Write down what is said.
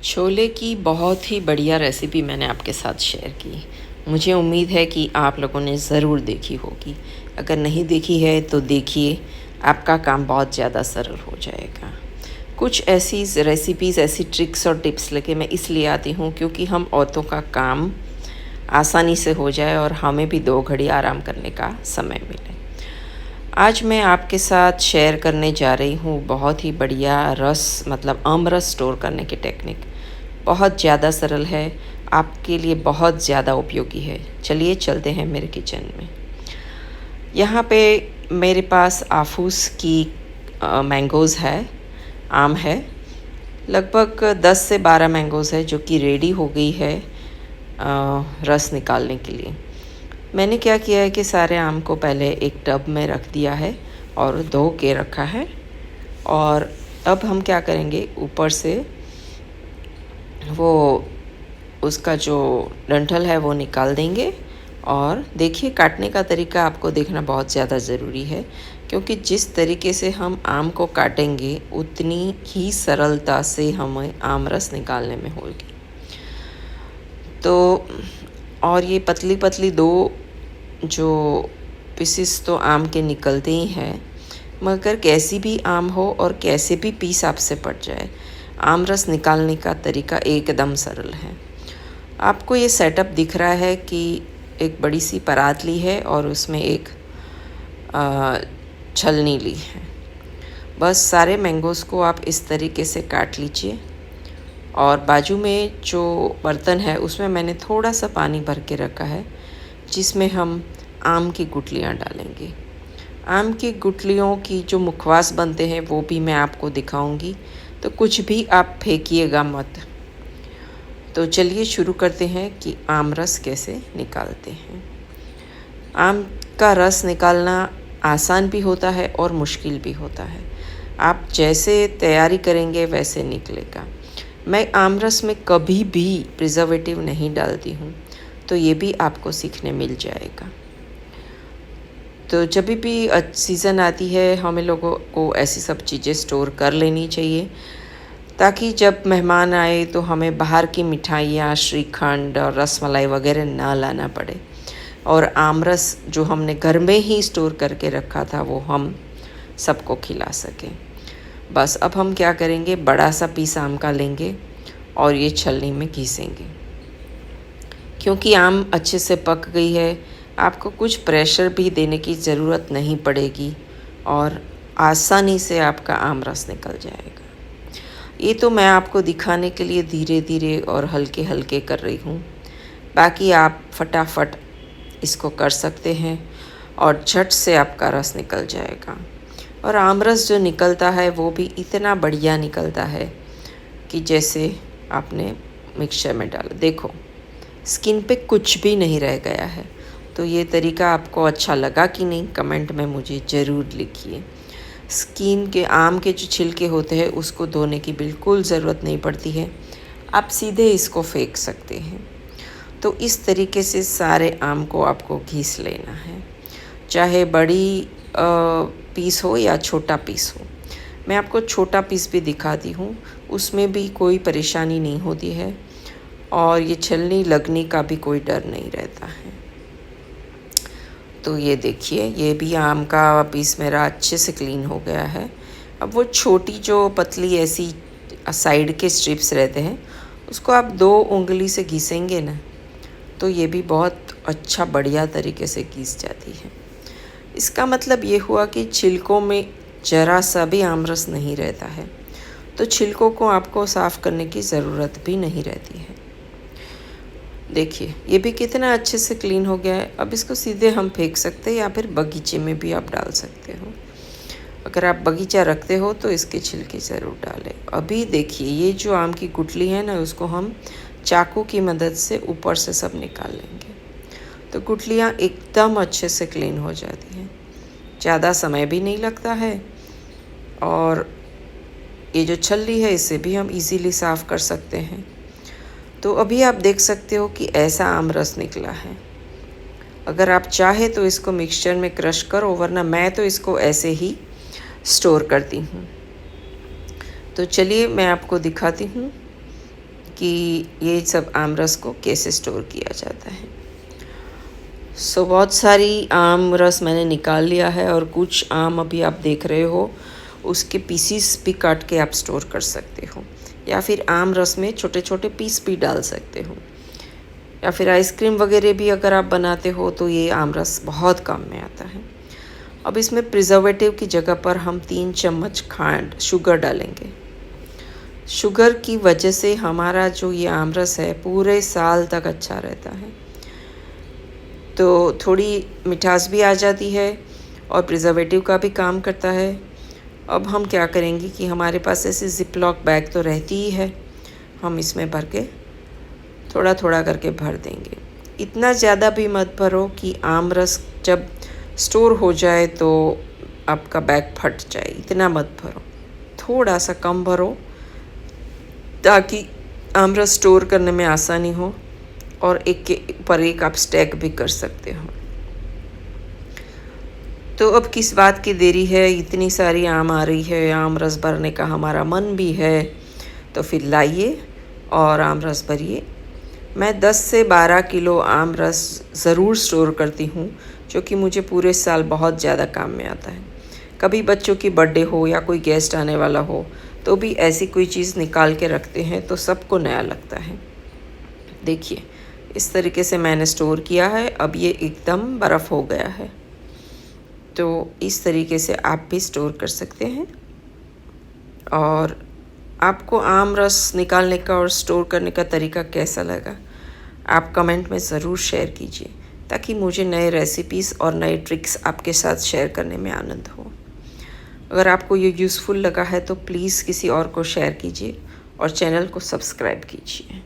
छोले की बहुत ही बढ़िया रेसिपी मैंने आपके साथ शेयर की। मुझे उम्मीद है कि आप लोगों ने ज़रूर देखी होगी। अगर नहीं देखी है तो देखिए, आपका काम बहुत ज़्यादा सरल हो जाएगा। कुछ ऐसी रेसिपीज़, ऐसी ट्रिक्स और टिप्स लेके मैं इसलिए आती हूँ क्योंकि हम औरतों का काम आसानी से हो जाए और हमें भी 2 घड़ी आराम करने का समय मिले। आज मैं आपके साथ शेयर करने जा रही हूँ बहुत ही बढ़िया रस मतलब आमरस स्टोर करने की टेक्निक। बहुत ज़्यादा सरल है, आपके लिए बहुत ज़्यादा उपयोगी है। चलिए चलते हैं मेरे किचन में। यहाँ पे मेरे पास आफूस की मैंगोज़ है, आम है। लगभग 10 से 12 मैंगोज़ है जो कि रेडी हो गई है रस निकालने के लिए। मैंने क्या किया है कि सारे आम को पहले एक टब में रख दिया है और धो के रखा है। और अब हम क्या करेंगे, ऊपर से वो उसका जो डंठल है वो निकाल देंगे। और देखिए, काटने का तरीका आपको देखना बहुत ज़्यादा ज़रूरी है क्योंकि जिस तरीके से हम आम को काटेंगे उतनी ही सरलता से हमें आम रस निकालने में होगी। तो और ये पतली पतली 2 जो पीसेस तो आम के निकलते ही हैं, मगर कैसी भी आम हो और कैसे भी पीस आपसे पड़ जाए, आम रस निकालने का तरीका एकदम सरल है। आपको ये सेटअप दिख रहा है कि एक बड़ी सी परात ली है और उसमें एक छलनी ली है। बस सारे मैंगोज़ को आप इस तरीके से काट लीजिए। और बाजू में जो बर्तन है उसमें मैंने थोड़ा सा पानी भर के रखा है जिसमें हम आम की गुठलियाँ डालेंगे। आम की गुठलियों की जो मुखवास बनते हैं वो भी मैं आपको दिखाऊंगी, तो कुछ भी आप फेंकिएगा मत। तो चलिए शुरू करते हैं कि आम रस कैसे निकालते हैं। आम का रस निकालना आसान भी होता है और मुश्किल भी होता है। आप जैसे तैयारी करेंगे वैसे निकलेगा। मैं आम रस में कभी भी प्रिजर्वेटिव नहीं डालती हूँ, तो ये भी आपको सीखने मिल जाएगा। तो जब भी सीज़न आती है हमें लोगों को ऐसी सब चीज़ें स्टोर कर लेनी चाहिए ताकि जब मेहमान आए तो हमें बाहर की मिठाइयाँ, श्रीखंड और रसमलाई वगैरह ना लाना पड़े और आमरस जो हमने घर में ही स्टोर करके रखा था वो हम सबको खिला सकें। बस अब हम क्या करेंगे, बड़ा सा पीस आम का लेंगे और ये छलनी में घिसेंगे। क्योंकि आम अच्छे से पक गई है, आपको कुछ प्रेशर भी देने की ज़रूरत नहीं पड़ेगी और आसानी से आपका आम रस निकल जाएगा। ये तो मैं आपको दिखाने के लिए धीरे धीरे और हल्के हल्के कर रही हूँ, बाकी आप फटाफट इसको कर सकते हैं और झट से आपका रस निकल जाएगा। और आम रस जो निकलता है वो भी इतना बढ़िया निकलता है कि जैसे आपने मिक्सचर में डाला। देखो, स्किन पे कुछ भी नहीं रह गया है। तो ये तरीका आपको अच्छा लगा कि नहीं, कमेंट में मुझे ज़रूर लिखिए। स्किन के आम के जो छिलके होते हैं उसको धोने की बिल्कुल ज़रूरत नहीं पड़ती है, आप सीधे इसको फेंक सकते हैं। तो इस तरीके से सारे आम को आपको घिस लेना है, चाहे बड़ी पीस हो या छोटा पीस हो। मैं आपको छोटा पीस भी दिखाती हूँ, उसमें भी कोई परेशानी नहीं होती है और ये छलनी लगने का भी कोई डर नहीं रहता है। तो ये देखिए, ये भी आम का पीस मेरा अच्छे से क्लीन हो गया है। अब वो छोटी जो पतली ऐसी साइड के स्ट्रिप्स रहते हैं उसको आप 2 उंगली से घिसेंगे ना, तो ये भी बहुत अच्छा बढ़िया तरीके से घिस जाती है। इसका मतलब ये हुआ कि छिलकों में ज़रा सा भी आमरस नहीं रहता है, तो छिलकों को आपको साफ़ करने की ज़रूरत भी नहीं रहती है। देखिए, ये भी कितना अच्छे से क्लीन हो गया है। अब इसको सीधे हम फेंक सकते हैं या फिर बगीचे में भी आप डाल सकते हो। अगर आप बगीचा रखते हो तो इसके छिलके ज़रूर डालें। अभी देखिए, ये जो आम की गुठली है ना, उसको हम चाकू की मदद से ऊपर से सब निकाल लेंगे, तो गुठलियाँ एकदम अच्छे से क्लीन हो जाती हैं। ज़्यादा समय भी नहीं लगता है और ये जो छलनी है इससे भी हम इजीली साफ़ कर सकते हैं। तो अभी आप देख सकते हो कि ऐसा आम रस निकला है। अगर आप चाहे तो इसको मिक्सचर में क्रश करो, वरना मैं तो इसको ऐसे ही स्टोर करती हूँ। तो चलिए मैं आपको दिखाती हूँ कि ये सब आम रस को कैसे स्टोर किया जाता है। सो बहुत सारी आम रस मैंने निकाल लिया है और कुछ आम अभी आप देख रहे हो, उसके पीसीस भी काट के आप स्टोर कर सकते हो, या फिर आम रस में छोटे छोटे पीस भी डाल सकते हो, या फिर आइसक्रीम वगैरह भी अगर आप बनाते हो तो ये आम रस बहुत काम में आता है। अब इसमें प्रिजर्वेटिव की जगह पर हम 3 चम्मच खांड शुगर डालेंगे। शुगर की वजह से हमारा जो ये आम रस है पूरे साल तक अच्छा रहता है, तो थोड़ी मिठास भी आ जाती है और प्रिजर्वेटिव का भी काम करता है। अब हम क्या करेंगे कि हमारे पास ऐसे ज़िप-लॉक बैग तो रहती ही है, हम इसमें भर के थोड़ा थोड़ा करके भर देंगे। इतना ज़्यादा भी मत भरो कि आम रस जब स्टोर हो जाए तो आपका बैग फट जाए, इतना मत भरो, थोड़ा सा कम भरो ताकि आम रस स्टोर करने में आसानी हो और एक के ऊपर एक आप स्टैक भी कर सकते हो। तो अब किस बात की देरी है, इतनी सारी आम आ रही है, आम रस भरने का हमारा मन भी है, तो फिर लाइए और आम रस भरिए। मैं 10 से 12 किलो आम रस ज़रूर स्टोर करती हूँ, जो कि मुझे पूरे साल बहुत ज़्यादा काम में आता है। कभी बच्चों की बर्थडे हो या कोई गेस्ट आने वाला हो तो भी ऐसी कोई चीज़ निकाल के रखते हैं तो सबको नया लगता है। देखिए इस तरीके से मैंने स्टोर किया है, अब ये एकदम बर्फ़ हो गया है। तो इस तरीके से आप भी स्टोर कर सकते हैं। और आपको आम रस निकालने का और स्टोर करने का तरीका कैसा लगा, आप कमेंट में ज़रूर शेयर कीजिए, ताकि मुझे नए रेसिपीज़ और नए ट्रिक्स आपके साथ शेयर करने में आनंद हो। अगर आपको ये यूज़फुल लगा है तो प्लीज़ किसी और को शेयर कीजिए और चैनल को सब्सक्राइब कीजिए।